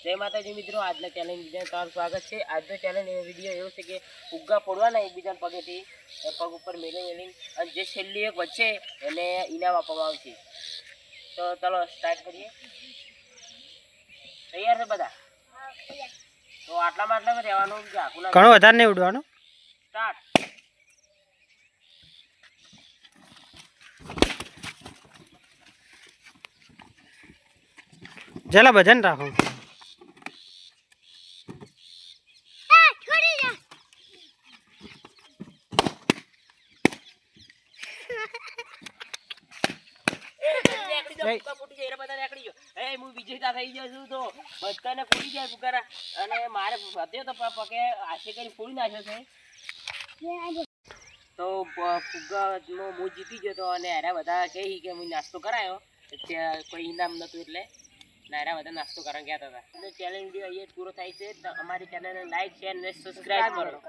જય માતાજી મિત્રો, આજના ચેલેન્જ વિડીયો તમારું સ્વાગત છે। આજનો ચેલેન્જ વિડીયો એવો છે કે ફુગ્ગા ફોડવાના એકબીજાના પગેથી પગ ઉપર મેળવી અને જે છેલ્લી એક વચ્ચે એને ઇનામ આપવામાં આવશે। તો ચાલો સ્ટાર્ટ કરીએ। તૈયાર છે બધા? તો આટલામાં રહેવાનું, ઘણો વધારે નહીં ઉડવાનું। સ્ટાર્ટ। જલા ભજન રાખો। મારે પગે હાથે કરી ફોડી નાખ્યો છે તો ફુગ્ગાનો હું જીતી ગયો તો અને હારા બધા કહી કે હું નાસ્તો કરાયો, ત્યાં કોઈ ઇનામ નતું એટલે નારા બધા નાસ્તો કરવા ગયા હતા। ચેલેન્જ વિડીયો અહીંયા પૂરો થાય છે। તો અમારી ચેનલને લાઈક શેર અને સબસ્ક્રાઈબ કરો।